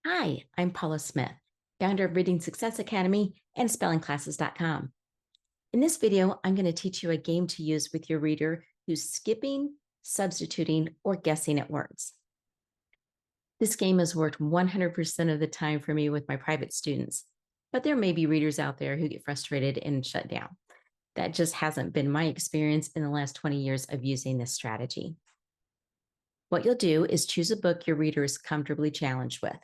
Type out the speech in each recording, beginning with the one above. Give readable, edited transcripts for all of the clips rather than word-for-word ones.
Hi, I'm Paula Smith, founder of Reading Success Academy and spellingclasses.com. In this video, I'm going to teach you a game to use with your reader who's skipping, substituting, or guessing at words. This game has worked 100% of the time for me with my private students, but there may be readers out there who get frustrated and shut down. That just hasn't been my experience in the last 20 years of using this strategy. What you'll do is choose a book your reader is comfortably challenged with.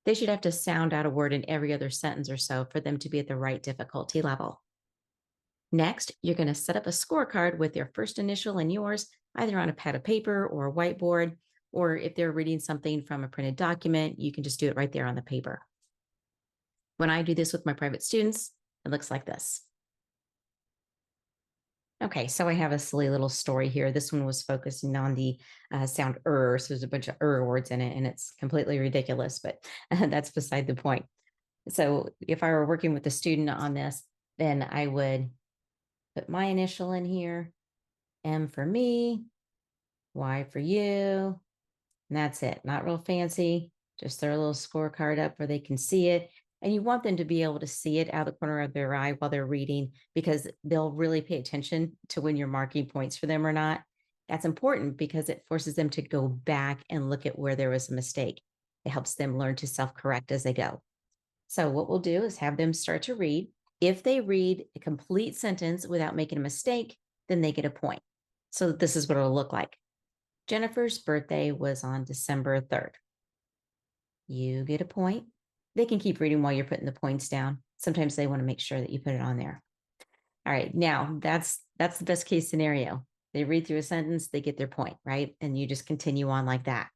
They should have to sound out a word in every other sentence or so for them to be at the right difficulty level. Next, you're going to set up a scorecard with their first initial and yours, either on a pad of paper or a whiteboard, or if they're reading something from a printed document, you can just do it right there on the paper. When I do this with my private students, it looks like this. Okay, so I have a silly little story here. This one was focusing on the sound so there's a bunch of words in it, and it's completely ridiculous, but that's beside the point. So if I were working with a student on this, then I would put my initial in here, M for me, Y for you, and that's it. Not real fancy, just their little scorecard up where they can see it. And you want them to be able to see it out of the corner of their eye while they're reading, because they'll really pay attention to when you're marking points for them or not. That's important because it forces them to go back and look at where there was a mistake. It helps them learn to self-correct as they go. So what we'll do is have them start to read. If they read a complete sentence without making a mistake, then they get a point. So this is what it'll look like. Jennifer's birthday was on December 3rd. You get a point. They can keep reading while you're putting the points down. Sometimes they want to make sure that you put it on there. All right, now that's the best case scenario. They read through a sentence, they get their point, right? And you just continue on like that.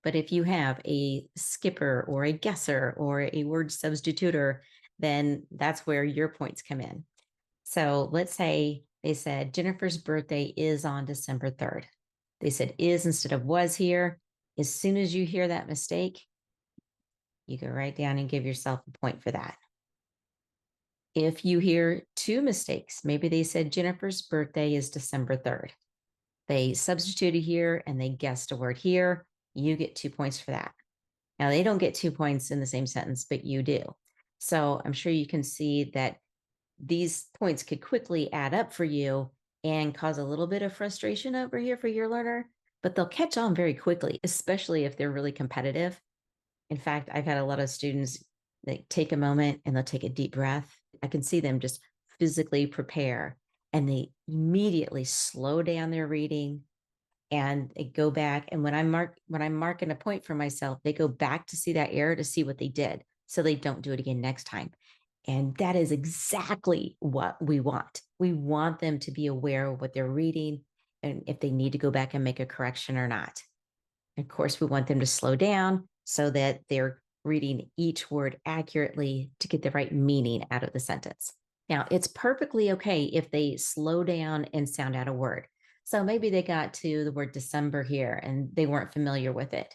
But if you have a skipper or a guesser or a word substituter, then that's where your points come in. So let's say they said Jennifer's birthday is on December 3rd. They said is instead of was here. As soon as you hear that mistake, you go right down and give yourself a point for that. If you hear two mistakes, maybe they said Jennifer's birthday is December 3rd. They substituted here and they guessed a word here. You get 2 points for that. Now, they don't get 2 points in the same sentence, but you do. So I'm sure you can see that these points could quickly add up for you and cause a little bit of frustration over here for your learner, but they'll catch on very quickly, especially if they're really competitive. In fact, I've had a lot of students that take a moment and they'll take a deep breath. I can see them just physically prepare and they immediately slow down their reading and they go back. And when I'm marking a point for myself, they go back to see that error to see what they did so they don't do it again next time. And that is exactly what we want. We want them to be aware of what they're reading and if they need to go back and make a correction or not. Of course, we want them to slow down so that they're reading each word accurately to get the right meaning out of the sentence. Now, it's perfectly okay if they slow down and sound out a word. So maybe they got to the word December here and they weren't familiar with it.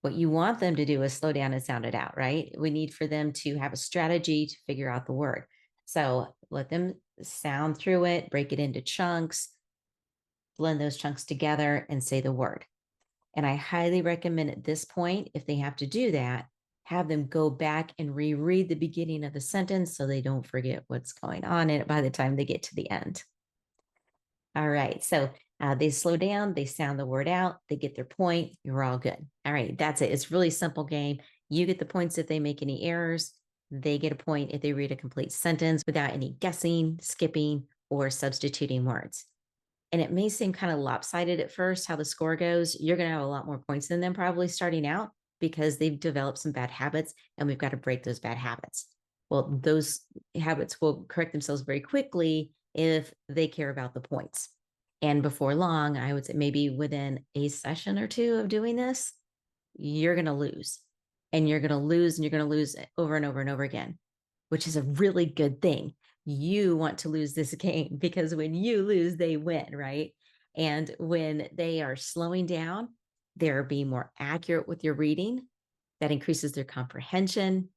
What you want them to do is slow down and sound it out, right? We need for them to have a strategy to figure out the word. So let them sound through it, break it into chunks, blend those chunks together, and say the word. And I highly recommend at this point, if they have to do that, have them go back and reread the beginning of the sentence so they don't forget what's going on in it by the time they get to the end. All right, so they slow down, they sound the word out, they get their point, you're all good. All right, that's it. It's a really simple game. You get the points if they make any errors. They get a point if they read a complete sentence without any guessing, skipping, or substituting words. And it may seem kind of lopsided at first how the score goes. You're going to have a lot more points than them probably starting out because they've developed some bad habits and we've got to break those bad habits. Well, those habits will correct themselves very quickly if they care about the points. And before long, I would say maybe within a session or two of doing this, you're going to lose and you're going to lose and you're going to lose over and over and over again, which is a really good thing. You want to lose this game because when you lose, they win, right? And when they are slowing down, they're being more accurate with your reading. That increases their comprehension.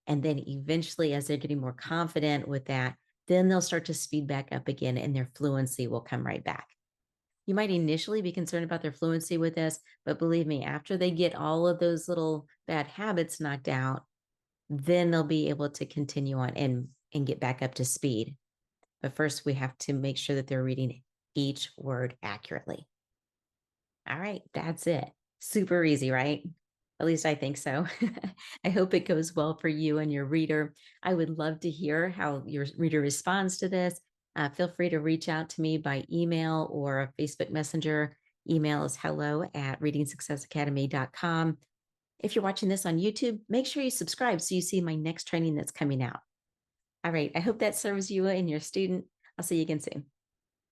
And then eventually, as they're getting more confident with that, then they'll start to speed back up again and their fluency will come right back. You might initially be concerned about their fluency with this, but believe me, after they get all of those little bad habits knocked out, then they'll be able to continue on and get back up to speed. But first, we have to make sure that they're reading each word accurately. All right, that's it. Super easy, right? At least I think so. I hope it goes well for you and your reader. I would love to hear how your reader responds to this. Feel free to reach out to me by email or a Facebook Messenger. Email is hello@readingsuccessacademy.com. If you're watching this on YouTube, make sure you subscribe so you see my next training that's coming out. All right, I hope that serves you and your student. I'll see you again soon.